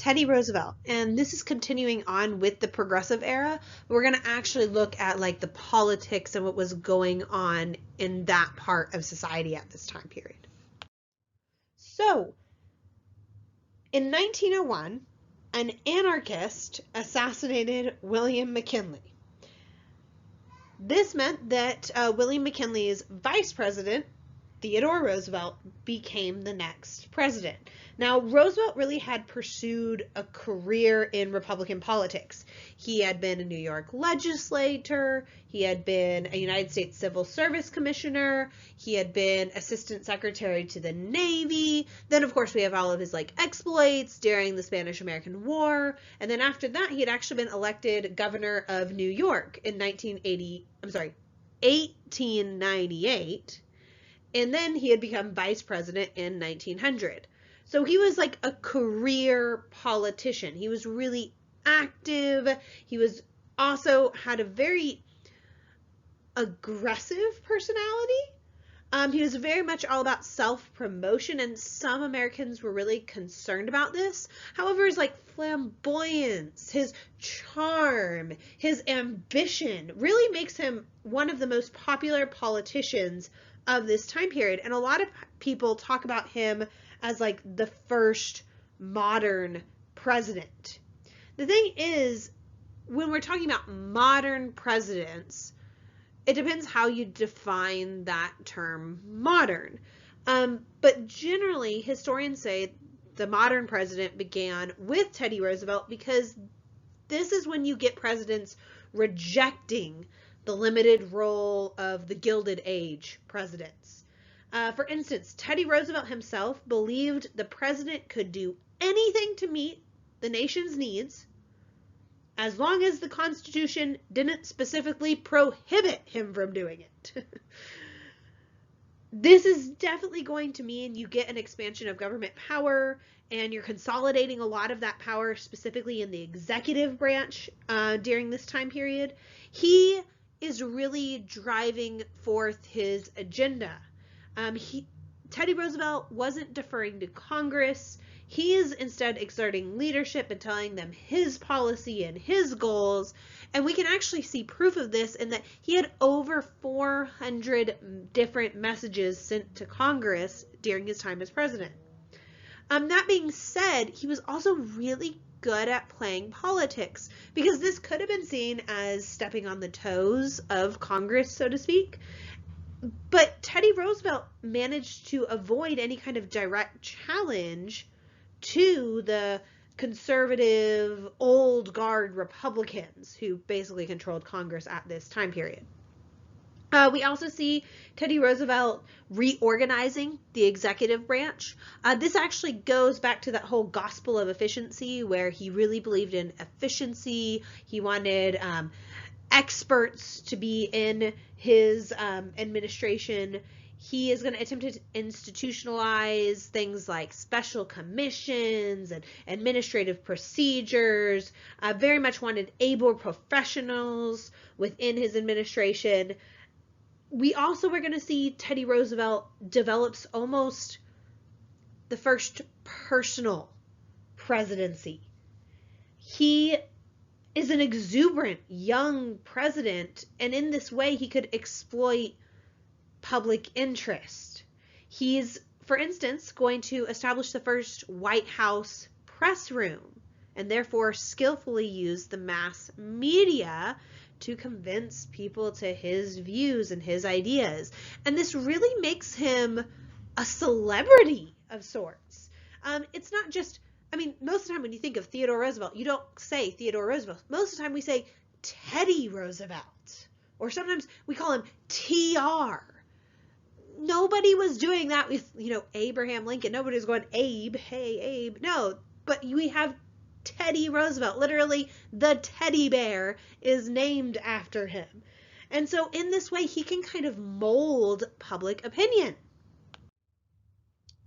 Teddy Roosevelt, and this is continuing on with the progressive era. We're going to actually look at like the politics and what was going on in that part of society at this time period. So, in 1901, an anarchist assassinated William McKinley. This meant that William McKinley's vice president, Theodore Roosevelt, became the next president. Now, Roosevelt really had pursued a career in Republican politics. He had been a New York legislator, he had been a United States Civil Service Commissioner, he had been Assistant Secretary to the Navy. Then, of course, we have all of his exploits during the Spanish-American War. And then after that, he had actually been elected governor of New York in 1898. And then he had become vice president in 1900. So he was like a career politician. He was really active. He was also had a very aggressive personality. He was very much all about self-promotion, and some Americans were really concerned about this. However, his flamboyance, his charm, his ambition really makes him one of the most popular politicians of this time period. And a lot of people talk about him as the first modern president. The thing is, when we're talking about modern presidents, it depends how you define that term modern. But generally, historians say the modern president began with Teddy Roosevelt because this is when you get presidents rejecting the limited role of the Gilded Age presidents. For instance, Teddy Roosevelt himself believed the president could do anything to meet the nation's needs as long as the Constitution didn't specifically prohibit him from doing it. This is definitely going to mean you get an expansion of government power, and you're consolidating a lot of that power specifically in the executive branch during this time period. He is really driving forth his agenda. Teddy Roosevelt wasn't deferring to Congress. He is instead exerting leadership and telling them his policy and his goals. And we can actually see proof of this in that he had over 400 different messages sent to Congress during his time as president. That being said, he was also really good at playing politics, because this could have been seen as stepping on the toes of Congress, so to speak. But Teddy Roosevelt managed to avoid any kind of direct challenge to the conservative, old guard Republicans who basically controlled Congress at this time period. We also see Teddy Roosevelt reorganizing the executive branch. This actually goes back to that whole gospel of efficiency, where he really believed in efficiency. He wanted experts to be in his administration. He is going to attempt to institutionalize things like special commissions and administrative procedures. Very much wanted able professionals within his administration. We also are going to see Teddy Roosevelt develops almost the first personal presidency. He is an exuberant young president, and in this way he could exploit public interest. He's, for instance, going to establish the first White House press room, and therefore skillfully use the mass media to convince people to his views and his ideas. And this really makes him a celebrity of sorts. It's not just, most of the time when you think of Theodore Roosevelt, you don't say Theodore Roosevelt. Most of the time we say Teddy Roosevelt, or sometimes we call him TR. Nobody was doing that with, Abraham Lincoln. Nobody was going, Abe, hey, Abe. No, but we have Teddy Roosevelt. Literally, the teddy bear is named after him. And so in this way, he can kind of mold public opinion.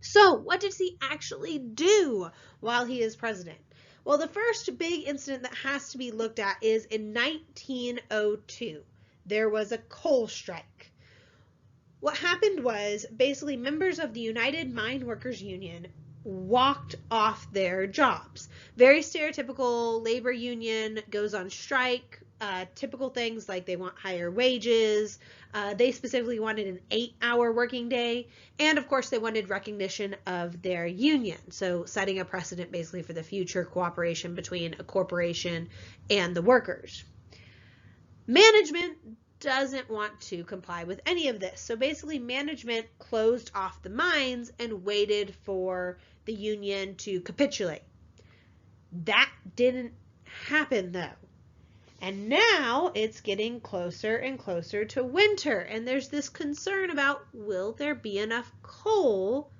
So what does he actually do while he is president? Well, the first big incident that has to be looked at is in 1902. There was a coal strike. What happened was basically members of the United Mine Workers Union walked off their jobs. Very stereotypical labor union goes on strike. Typical things like they want higher wages. They specifically wanted an 8-hour working day. And of course, they wanted recognition of their union. So setting a precedent basically for the future cooperation between a corporation and the workers. Management doesn't want to comply with any of this. So basically, management closed off the mines and waited for the union to capitulate. That didn't happen though. And now it's getting closer and closer to winter. And there's this concern about, will there be enough coal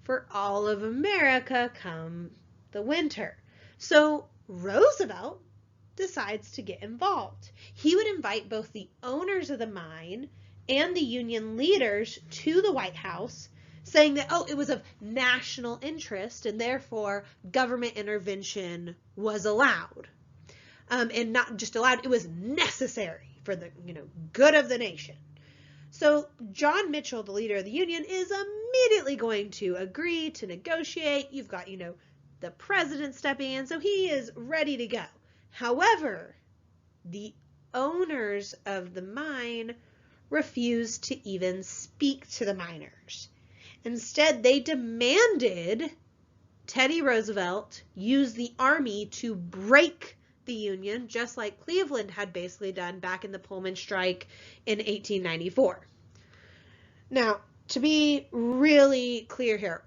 for all of America come the winter? So Roosevelt decides to get involved. He would invite both the owners of the mine and the union leaders to the White House, saying that, it was of national interest and therefore government intervention was allowed. And not just allowed, it was necessary for the good of the nation. So John Mitchell, the leader of the union, is immediately going to agree to negotiate. You've got, the president stepping in, so he is ready to go. However, the owners of the mine refused to even speak to the miners. Instead, they demanded Teddy Roosevelt use the army to break the union, just like Cleveland had basically done back in the Pullman strike in 1894. Now, to be really clear here,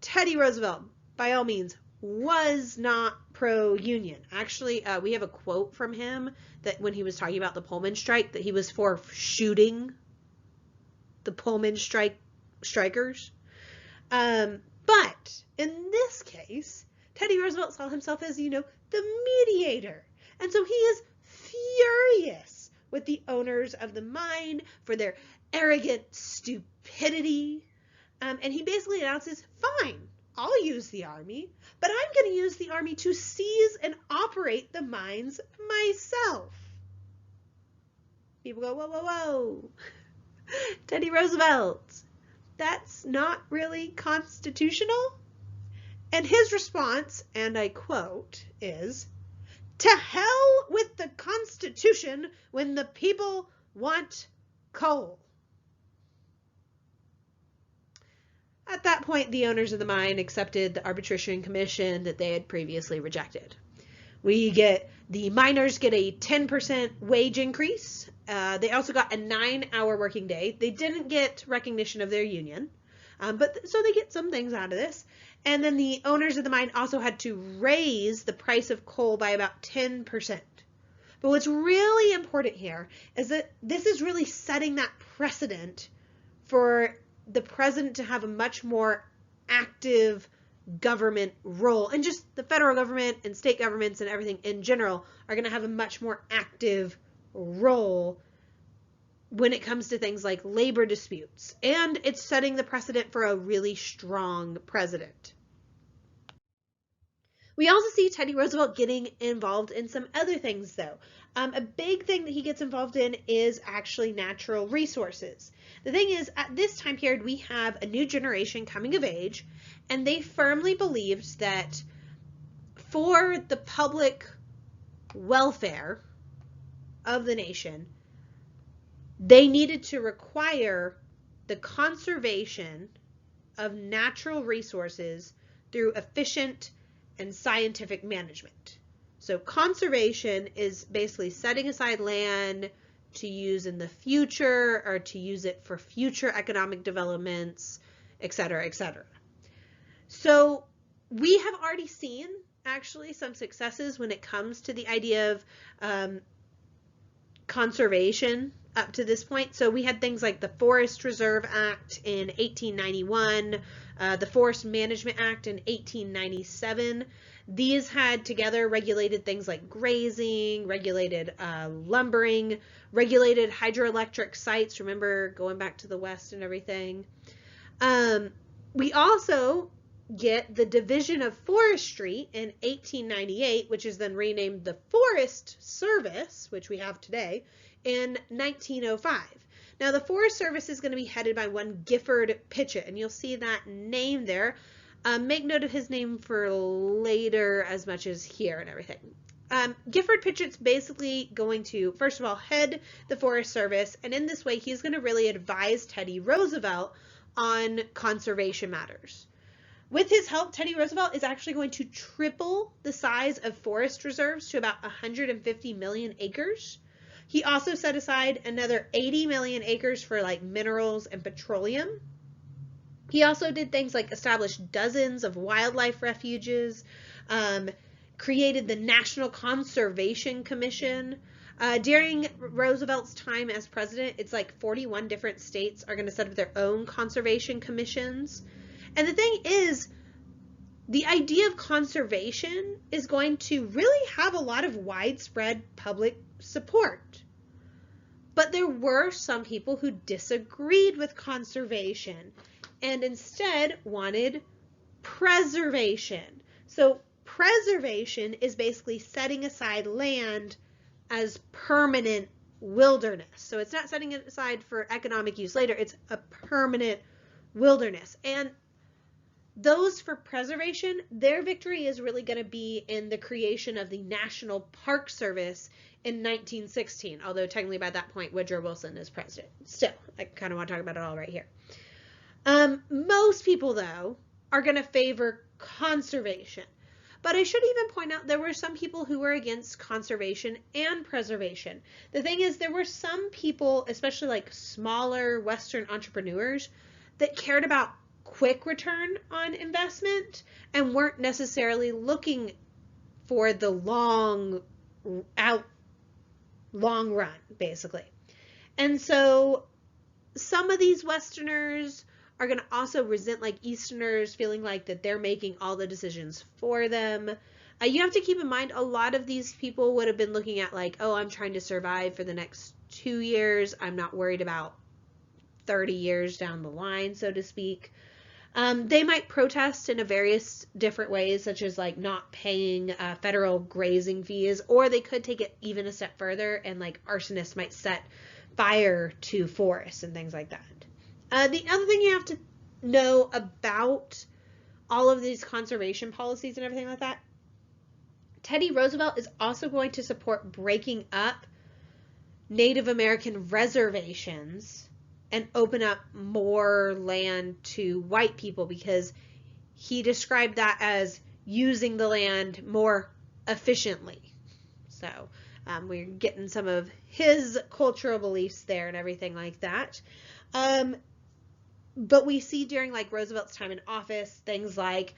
Teddy Roosevelt, by all means, was not pro-union. Actually, we have a quote from him that when he was talking about the Pullman strike, that he was for shooting the Pullman strikers. But in this case, Teddy Roosevelt saw himself as, the mediator. And so he is furious with the owners of the mine for their arrogant stupidity. And he basically announces, fine, I'll use the army, but I'm going to use the army to seize and operate the mines myself. People go, whoa, whoa, whoa. Teddy Roosevelt, that's not really constitutional. And his response, and I quote, is, "To hell with the Constitution when the people want coal." At that point, the owners of the mine accepted the arbitration commission that they had previously rejected. The miners get a 10% wage increase. They also got a 9-hour working day. They didn't get recognition of their union, so they get some things out of this. And then the owners of the mine also had to raise the price of coal by about 10%. But what's really important here is that this is really setting that precedent for the president to have a much more active government role. And just the federal government and state governments and everything in general are going to have a much more active role when it comes to things like labor disputes. And it's setting the precedent for a really strong president. We also see Teddy Roosevelt getting involved in some other things, though. A big thing that he gets involved in is actually natural resources. The thing is, at this time period, we have a new generation coming of age, and they firmly believed that for the public welfare of the nation, they needed to require the conservation of natural resources through efficient and scientific management. So conservation is basically setting aside land to use in the future or to use it for future economic developments, etc., etc. So we have already seen actually some successes when it comes to the idea of conservation up to this point. So we had things like the Forest Reserve Act in 1891, the Forest Management Act in 1897. These had together regulated things like grazing, regulated lumbering, regulated hydroelectric sites. Remember going back to the West and everything. We also get the Division of Forestry in 1898, which is then renamed the Forest Service, which we have today, in 1905. Now, the Forest Service is going to be headed by one Gifford Pitchett, and you'll see that name there. Make note of his name for later as much as here and everything. Gifford Pitchett's basically going to, first of all, head the Forest Service, and in this way, he's going to really advise Teddy Roosevelt on conservation matters. With his help, Teddy Roosevelt is actually going to triple the size of forest reserves to about 150 million acres. He also set aside another 80 million acres for like minerals and petroleum. He also did things like establish dozens of wildlife refuges, created the National Conservation Commission. During Roosevelt's time as president, it's like 41 different states are going to set up their own conservation commissions. And the thing is, the idea of conservation is going to really have a lot of widespread public support. But there were some people who disagreed with conservation and instead wanted preservation. So preservation is basically setting aside land as permanent wilderness. So it's not setting it aside for economic use later, it's a permanent wilderness. And those for preservation, their victory is really going to be in the creation of the National Park Service in 1916, although technically by that point Woodrow Wilson is president. Still, I kind of want to talk about it all right here. Most people, though, are going to favor conservation. But I should even point out there were some people who were against conservation and preservation. The thing is, there were some people, especially like smaller Western entrepreneurs, that cared about quick return on investment and weren't necessarily looking for the long run, basically. And so some of these Westerners are going to also resent like Easterners, feeling like that they're making all the decisions for them. You have to keep in mind, a lot of these people would have been looking at like, oh, I'm trying to survive for the next 2 years. I'm not worried about 30 years down the line, so to speak. They might protest in various different ways, such as like not paying federal grazing fees, or they could take it even a step further and like arsonists might set fire to forests and things like that. The other thing you have to know about all of these conservation policies and everything like that, Teddy Roosevelt is also going to support breaking up Native American reservations and open up more land to white people, because he described that as using the land more efficiently. So we're getting some of his cultural beliefs there and everything like that. But we see during like Roosevelt's time in office, things like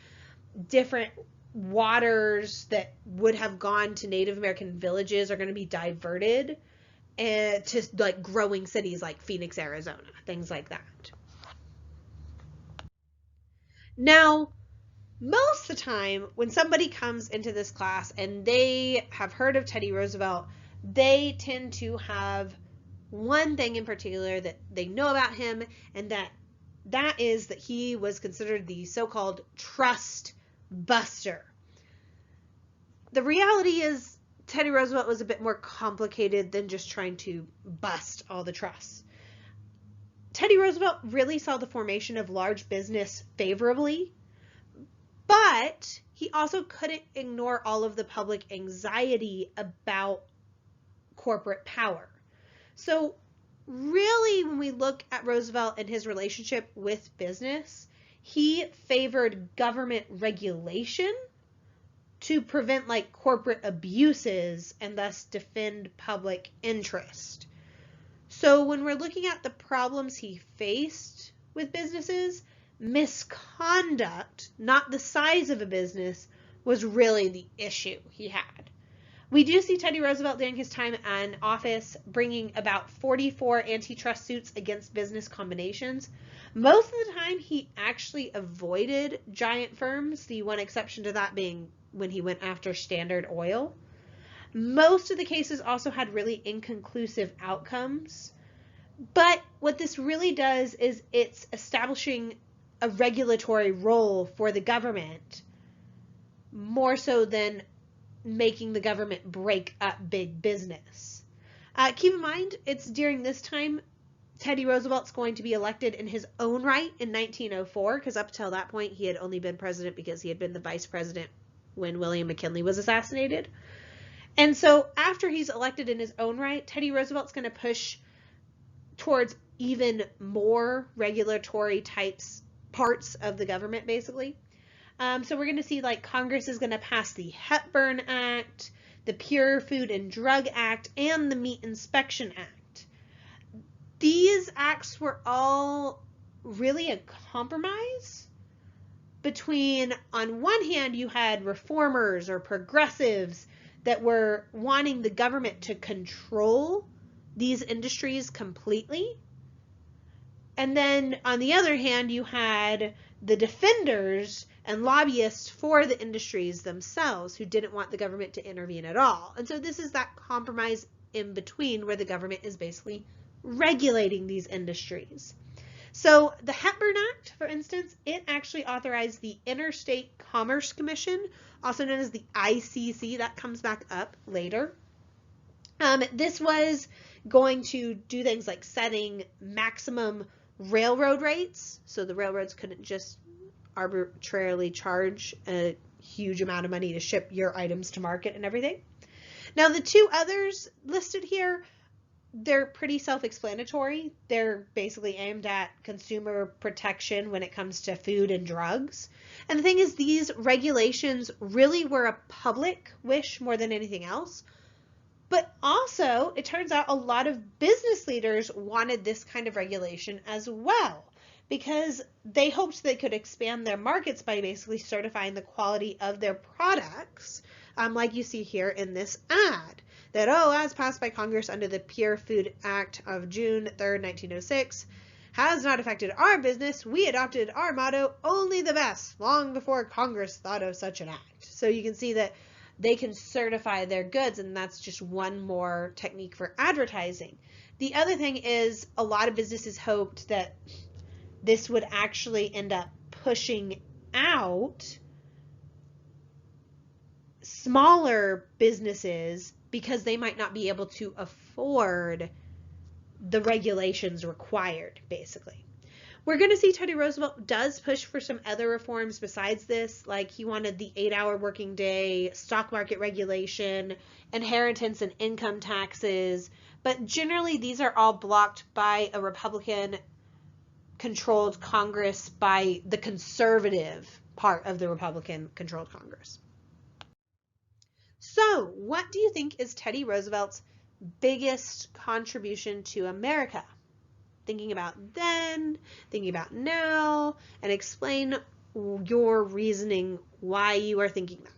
different waters that would have gone to Native American villages are going to be diverted and to like growing cities like Phoenix, Arizona, things like that. Now, most of the time when somebody comes into this class and they have heard of Teddy Roosevelt, they tend to have one thing in particular that they know about him, and that is that he was considered the so-called trust buster. The reality is Teddy Roosevelt was a bit more complicated than just trying to bust all the trusts. Teddy Roosevelt really saw the formation of large business favorably, but he also couldn't ignore all of the public anxiety about corporate power. So really, when we look at Roosevelt and his relationship with business, he favored government regulation to prevent like corporate abuses and thus defend public interest. So when we're looking at the problems he faced with businesses, misconduct, not the size of a business, was really the issue he had. We do see Teddy Roosevelt during his time in office bringing about 44 antitrust suits against business combinations. Most of the time, he actually avoided giant firms, the one exception to that being when he went after Standard Oil. Most of the cases also had really inconclusive outcomes. But what this really does is it's establishing a regulatory role for the government, more so than making the government break up big business. Keep in mind, it's during this time Teddy Roosevelt's going to be elected in his own right in 1904, because up till that point he had only been president because he had been the vice president when William McKinley was assassinated. And so after he's elected in his own right, Teddy Roosevelt's going to push towards even more regulatory parts of the government, basically. So we're going to see like Congress is going to pass the Hepburn Act, the Pure Food and Drug Act, and the Meat Inspection Act. These acts were all really a compromise between, on one hand, you had reformers or progressives that were wanting the government to control these industries completely. And then on the other hand, you had the defenders and lobbyists for the industries themselves who didn't want the government to intervene at all. And so this is that compromise in between where the government is basically regulating these industries. So the Hepburn Act, for instance, it actually authorized the Interstate Commerce Commission, also known as the ICC. That comes back up later. This was going to do things like setting maximum railroad rates, so the railroads couldn't just arbitrarily charge a huge amount of money to ship your items to market and everything. Now the two others listed here, they're pretty self-explanatory. They're basically aimed at consumer protection when it comes to food and drugs. And the thing is, these regulations really were a public wish more than anything else. But also, it turns out a lot of business leaders wanted this kind of regulation as well, because they hoped they could expand their markets by basically certifying the quality of their products, like you see here in this ad. That, as passed by Congress under the Pure Food Act of June 3rd, 1906, has not affected our business. We adopted our motto, only the best, long before Congress thought of such an act. So you can see that they can certify their goods, and that's just one more technique for advertising. The other thing is a lot of businesses hoped that this would actually end up pushing out smaller businesses because they might not be able to afford the regulations required, basically. We're going to see Teddy Roosevelt does push for some other reforms besides this, like he wanted the 8-hour working day, stock market regulation, inheritance and income taxes, but generally these are all blocked by a Republican-controlled Congress, by the conservative part of the Republican-controlled Congress. So, what do you think is Teddy Roosevelt's biggest contribution to America? Thinking about then, thinking about now, and explain your reasoning why you are thinking that.